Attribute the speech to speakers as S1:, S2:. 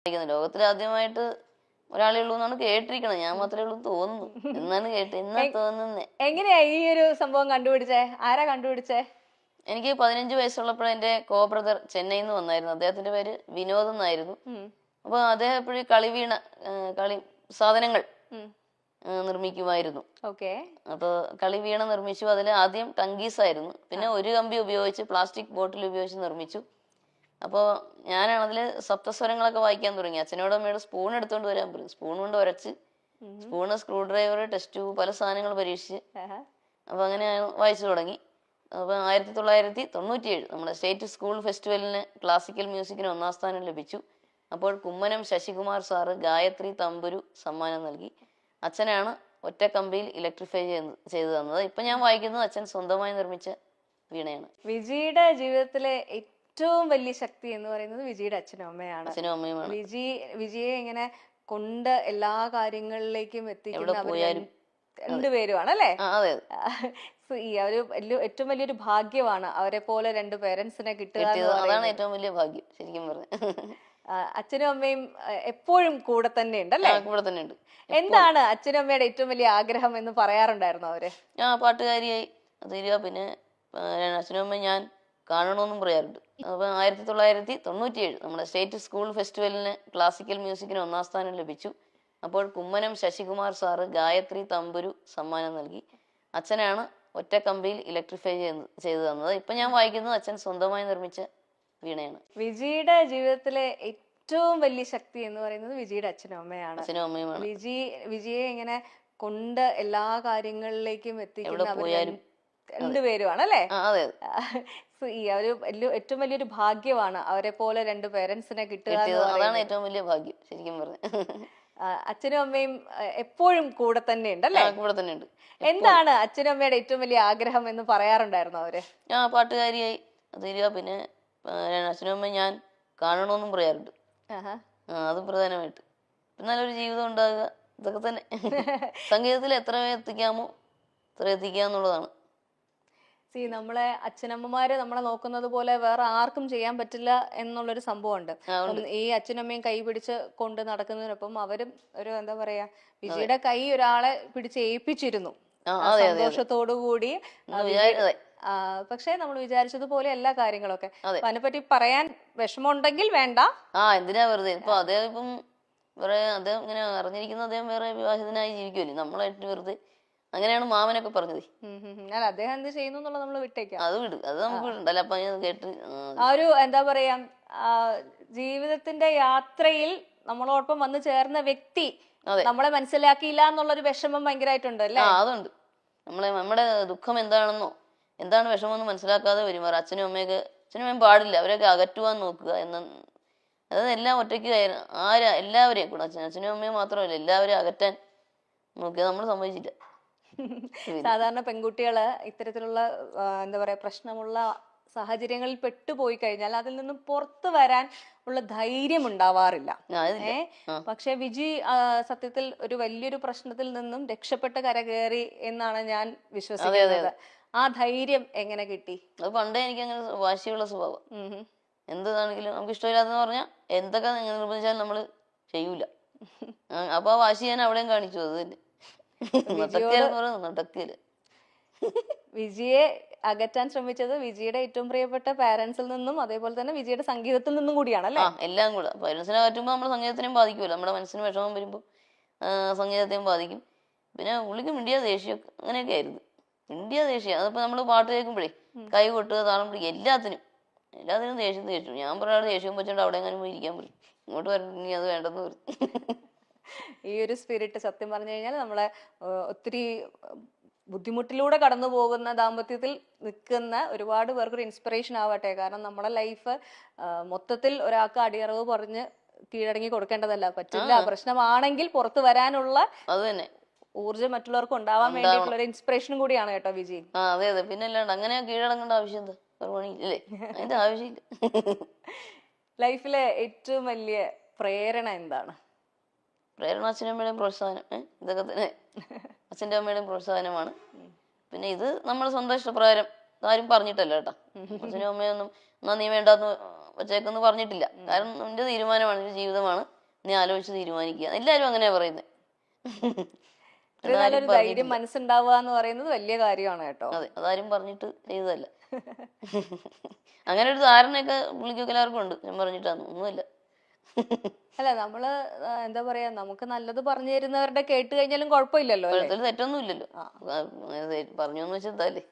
S1: ലോകത്തിൽ ആദ്യമായിട്ട് ഒരാളേ ഉള്ളൂ എന്നാണ് കേട്ടിരിക്കണത്. ഞാൻ മാത്രമേ ഉള്ളൂ തോന്നുന്നു എന്നാണ് എന്നാ തോന്നുന്നേ.
S2: എങ്ങനെയാ ഈ ഒരു സംഭവം കണ്ടുപിടിച്ചേ? ആരാ കണ്ടുപിടിച്ചേ?
S1: എനിക്ക് 15 വയസ്സുള്ളപ്പോൾ എന്റെ കോ ബ്രദർ ചെന്നൈയിൽ നിന്ന് വന്നായിരുന്നു. അദ്ദേഹത്തിന്റെ പേര് വിനോദ് എന്നായിരുന്നു. അപ്പൊ അദ്ദേഹം എപ്പോഴും കളി സാധനങ്ങൾ നിർമ്മിക്കുമായിരുന്നു. അപ്പൊ കളി വീണ നിർമ്മിച്ചു. അതിൽ ആദ്യം ടങ്കീസ് ആയിരുന്നു, പിന്നെ ഒരു കമ്പി ഉപയോഗിച്ച് പ്ലാസ്റ്റിക് ബോട്ടിൽ ഉപയോഗിച്ച് നിർമ്മിച്ചു. അപ്പോൾ ഞാനാണ് അതിൽ സപ്തസ്വരങ്ങളൊക്കെ വായിക്കാൻ തുടങ്ങി. അച്ഛനോട് അമ്മയോട് സ്പൂൺ എടുത്തോണ്ട് വരാൻ പറയും. സ്പൂൺ കൊണ്ട് ഉരച്ച്, spoon, screw driver, test tube, പല സാധനങ്ങൾ പരീക്ഷിച്ച് അപ്പൊ അങ്ങനെ വായിച്ചു തുടങ്ങി. അപ്പൊ 1997 നമ്മുടെ സ്റ്റേറ്റ് സ്കൂൾ ഫെസ്റ്റിവലിന് ക്ലാസിക്കൽ മ്യൂസിക്കിന് 1ാം സ്ഥാനം ലഭിച്ചു. അപ്പോൾ കുമ്മനം ശശികുമാർ സാറ് ഗായത്രി തമ്പുരു സമ്മാനം നൽകി. അച്ഛനാണ് ഒറ്റ കമ്പിയിൽ ഇലക്ട്രിഫൈ ചെയ്തു തന്നത്. ഇപ്പൊ ഞാൻ വായിക്കുന്നത് അച്ഛൻ സ്വന്തമായി നിർമ്മിച്ച വീണയാണ്.
S2: വിജിയുടെ ജീവിതത്തിലെ ഏറ്റവും വലിയ ശക്തി എന്ന് പറയുന്നത് വിജിയുടെ അച്ഛനും അമ്മയാണ്.
S1: അച്ഛനും അമ്മയുമാണ്.
S2: വിജിയെ ഇങ്ങനെ കൊണ്ട് എല്ലാ കാര്യങ്ങളിലേക്കും എത്തിക്കുന്ന രണ്ടുപേരുമാണ് അല്ലേ? ഈ ഒരു ഏറ്റവും വലിയൊരു ഭാഗ്യമാണ് അവരെ പോലെ രണ്ട് പേരൻസിനെ കിട്ടുക.
S1: അതാണ് ഏറ്റവും വലിയ ഭാഗ്യം ശരിക്കും പറഞ്ഞു.
S2: അച്ഛനും അമ്മയും എപ്പോഴും കൂടെ തന്നെ ഉണ്ടല്ലേ?
S1: കൂടെ തന്നെ ഉണ്ട്.
S2: എന്താണ് അച്ഛനും അമ്മയുടെ ഏറ്റവും വലിയ ആഗ്രഹം എന്ന് പറയാറുണ്ടായിരുന്നു അവര്?
S1: പാട്ടുകാരിയായി തീരുക. പിന്നെ അച്ഛനും അമ്മയും ഞാൻ കാണണമെന്നും പറയാറുണ്ട്. അപ്പൊ 1997 നമ്മുടെ സ്റ്റേറ്റ് സ്കൂൾ ഫെസ്റ്റിവലിന് ക്ലാസിക്കൽ മ്യൂസിക്കിന് 1ാം സ്ഥാനം ലഭിച്ചു. അപ്പോൾ കുമ്മനം ശശികുമാർ സാറ് ഗായത്രി തമ്പുരു സമ്മാനം നൽകി. അച്ഛനാണ് ഒറ്റ കമ്പിയിൽ ഇലക്ട്രിഫൈ ചെയ്തു തന്നത്. ഇപ്പൊ ഞാൻ വായിക്കുന്നത് അച്ഛൻ സ്വന്തമായി നിർമ്മിച്ച വീണയാണ്.
S2: വിജിയുടെ ജീവിതത്തിലെ ഏറ്റവും വലിയ ശക്തി എന്ന് പറയുന്നത് വിജിയുടെ അച്ഛനും അമ്മയാണ്.
S1: അച്ഛനും അമ്മയുമാണ്.
S2: വിജിയെ ഇങ്ങനെ കൊണ്ട് എല്ലാ കാര്യങ്ങളിലേക്കും എത്തിക്കുന്ന രണ്ടുപേരുമാണ് അല്ലേ? ഈ ഒരു ഏറ്റവും വലിയൊരു ഭാഗ്യമാണ് അവരെ പോലെ രണ്ട് പേരൻസിനെ കിട്ടുക.
S1: അതാണ് ഏറ്റവും വലിയ ഭാഗ്യം ശരിക്കും പറഞ്ഞു.
S2: അച്ഛനും അമ്മയും എപ്പോഴും കൂടെ തന്നെ ഉണ്ടല്ലേ?
S1: കൂടെ തന്നെ ഉണ്ട്.
S2: എന്താണ് അച്ഛനും അമ്മയുടെ ഏറ്റവും വലിയ ആഗ്രഹം എന്ന് പറയാറുണ്ടായിരുന്നു അവര്?
S1: പാട്ടുകാരിയായി തീരുക. പിന്നെ അച്ഛനും അമ്മയും ഞാൻ കാണണമെന്നും പറയാറുണ്ട്. അത് പ്രധാനമായിട്ട്. നല്ലൊരു ജീവിതം ഉണ്ടാകുക, ഇതൊക്കെ തന്നെ. സംഗീതത്തിൽ എത്ര എത്തിക്കാമോ അത്ര എത്തിക്കുക എന്നുള്ളതാണ്.
S2: നമ്മളെ അച്ഛനമ്മമാര് നമ്മളെ നോക്കുന്നത് പോലെ വേറെ ആർക്കും ചെയ്യാൻ പറ്റില്ല എന്നുള്ളൊരു സംഭവമുണ്ട്. ഈ അച്ഛനമ്മയും കൈ പിടിച്ച് കൊണ്ട് നടക്കുന്നതിനൊപ്പം അവരും ഒരു എന്താ പറയാ, വിജിയുടെ കൈ ഒരാളെ പിടിച്ച് ഏൽപ്പിച്ചിരുന്നു സന്തോഷത്തോടു കൂടി. പക്ഷെ നമ്മൾ വിചാരിച്ചതുപോലെ എല്ലാ കാര്യങ്ങളൊക്കെ. അതിനെപ്പറ്റി പറയാൻ വിഷമമുണ്ടെങ്കിൽ വേണ്ട.
S1: എന്തിനാ വെറുതെ. ഇപ്പൊ അദ്ദേഹം അദ്ദേഹം ഇങ്ങനെ അറിഞ്ഞിരിക്കുന്ന അദ്ദേഹം വേറെ വിവാഹിതനായി ജീവിക്കുമല്ലേ, നമ്മളായിട്ട് വെറുതെ. അങ്ങനെയാണ് മാമനൊക്കെ പറഞ്ഞത്.
S2: അദ്ദേഹം എന്ത് ചെയ്യുന്നു എന്നുള്ളത് നമ്മൾ വിട്ടേക്കാം.
S1: അത് വിട്, അത് നമുക്ക് വിടണ്ടല്ലോ. അപ്പൊ കേട്ട്
S2: ആ ഒരു എന്താ പറയാ, ജീവിതത്തിന്റെ യാത്രയിൽ നമ്മളോടൊപ്പം വന്ന് ചേർന്ന വ്യക്തി നമ്മളെ മനസ്സിലാക്കിയില്ല എന്നുള്ളൊരു വിഷമം ഭയങ്കരമായിട്ടുണ്ട് അല്ലേ?
S1: അതുണ്ട്. നമ്മുടെ ദുഃഖം എന്താണെന്നോ എന്താണ് വിഷമമെന്ന് മനസ്സിലാക്കാതെ പെരുമാറുക. അച്ഛനും അമ്മയും പാടില്ല. അവരൊക്കെ അകറ്റുവാൻ നോക്കുക അതെല്ലാം ഒറ്റയ്ക്ക് എല്ലാവരെയും കൂടെ അച്ഛനും അമ്മയും മാത്രമല്ല എല്ലാവരെയും അകറ്റാൻ നോക്കിയത് നമ്മൾ സമ്മതിച്ചില്ല.
S2: സാധാരണ പെൺകുട്ടികള് ഇത്തരത്തിലുള്ള എന്താ പറയാ പ്രശ്നമുള്ള സാഹചര്യങ്ങളിൽ പെട്ടുപോയി കഴിഞ്ഞാൽ അതിൽ നിന്നും പുറത്തു വരാൻ ഉള്ള ധൈര്യം ഉണ്ടാവാറില്ല. പക്ഷെ വിജി സത്യത്തിൽ ഒരു വലിയൊരു പ്രശ്നത്തിൽ നിന്നും രക്ഷപ്പെട്ട് കരകയറി എന്നാണ് ഞാൻ വിശ്വസിക്കുന്നത്. ആ ധൈര്യം എങ്ങനെ കിട്ടി?
S1: അത് പണ്ടേ എനിക്ക് അങ്ങനെ വാശിയുള്ള സ്വഭാവം. എന്താണെങ്കിലും നമുക്ക് ഇഷ്ടമില്ലാത്തെന്ന് പറഞ്ഞാൽ എന്തൊക്കെ നിർബന്ധിച്ചാലും നമ്മള് ചെയ്യൂല. അപ്പൊ ആ വാശി ഞാൻ അവിടെയും കാണിച്ചു. അത് തന്നെ
S2: വിജിയെ അകറ്റാൻ ശ്രമിച്ചത് വിജിയുടെ ഏറ്റവും പ്രിയപ്പെട്ട പാരന്റ്സിൽ നിന്നും അതേപോലെ തന്നെ വിജിയുടെ സംഗീതത്തിൽ നിന്നും കൂടിയാണല്ലേ?
S1: എല്ലാം കൂടെ. പാരന്റ്സിനെ അകറ്റുമ്പോൾ നമ്മുടെ സംഗീതത്തിനെയും ബാധിക്കുമല്ലോ. നമ്മുടെ മനസ്സിന് വിഷമം വരുമ്പോൾ സംഗീതത്തെയും ബാധിക്കും. പിന്നെ പുള്ളിക്ക് മിണ്ടിയ ദേഷ്യമൊക്കെ അങ്ങനെയൊക്കെ ആയിരുന്നു. മിണ്ടിയ ദേഷ്യം. അതിപ്പോ നമ്മള് പാട്ട് കേൾക്കുമ്പോഴേ കൈ കൊട്ടുക, താളം പിടിക്കുക, എല്ലാത്തിനും ദേഷ്യം. ഞാൻ പറയാതെ ദേഷ്യം വെച്ചോണ്ട് അവിടെ എങ്ങനെ പോയി ഇരിക്കാൻ പറയും. ഇങ്ങോട്ട് വരണമെങ്കിൽ അത് വേണ്ടെന്ന് പറയും.
S2: ഈ ഒരു സ്പിരിറ്റ് സത്യം പറഞ്ഞു കഴിഞ്ഞാൽ നമ്മളെ ഒത്തിരി ബുദ്ധിമുട്ടിലൂടെ കടന്നു പോകുന്ന ദാമ്പത്യത്തിൽ നിൽക്കുന്ന ഒരുപാട് പേർക്കൊരു ഇൻസ്പിറേഷൻ ആവട്ടെ. കാരണം നമ്മുടെ ലൈഫ് മൊത്തത്തിൽ ഒരാൾക്ക് അടിയറവ് പറഞ്ഞ് കീഴടങ്ങി കൊടുക്കേണ്ടതല്ല. പറ്റില്ല, പ്രശ്നമാണെങ്കിൽ പുറത്തു വരാനുള്ള
S1: അത് തന്നെ
S2: ഊർജ്ജം മറ്റുള്ളവർക്ക് ഉണ്ടാവാൻ വേണ്ടിയിട്ടുള്ള ഒരു ഇൻസ്പിറേഷനും കൂടിയാണ് കേട്ടോ വിജി.
S1: അതെ. പിന്നെ അല്ലാണ്ട് അങ്ങനെ കീഴടങ്ങേണ്ട ആവശ്യം എന്താ? അതിന്റെ ആവശ്യമില്ല.
S2: ലൈഫിലെ ഏറ്റവും വലിയ പ്രേരണ എന്താണ്?
S1: പ്രേരണ അച്ഛനും അമ്മയുടെയും പ്രോത്സാഹനം. ഇതൊക്കെ തന്നെ അച്ഛൻ്റെ അമ്മയുടെയും പ്രോത്സാഹനമാണ്. പിന്നെ ഇത് നമ്മുടെ സ്വന്തം ഇഷ്ടപ്രകാരം ആരും പറഞ്ഞിട്ടല്ല കേട്ടോ. അച്ഛനും അമ്മയൊന്നും എന്നാ നീ വേണ്ടാന്ന് വച്ചേക്കെന്ന് പറഞ്ഞിട്ടില്ല. കാരണം നിന്റെ തീരുമാനമാണ്, നിന്റെ ജീവിതമാണ്, നീ ആലോചിച്ച് തീരുമാനിക്കുക. എല്ലാരും അങ്ങനെയാ പറയുന്നത്.
S2: നല്ലൊരു ധൈര്യം മനസ്സുണ്ടാവുക എന്ന് പറയുന്നത് വലിയ കാര്യമാണ് കേട്ടോ.
S1: അതെ, അതാരും പറഞ്ഞിട്ട് ചെയ്തതല്ല. അങ്ങനെ ഒരു ധാരണയൊക്കെ പുള്ളിക്കൊക്കെ എല്ലാവർക്കും ഉണ്ട്. ഞാൻ പറഞ്ഞിട്ടാണ് ഒന്നുമില്ല.
S2: അല്ല നമ്മള് എന്താ പറയാ, നമുക്ക് നല്ലത് പറഞ്ഞു തരുന്നവരുടെ കേട്ട് കഴിഞ്ഞാലും കുഴപ്പമില്ലല്ലോ.
S1: തെറ്റൊന്നും ഇല്ലല്ലോ. പറഞ്ഞു എന്ന് വെച്ചാൽ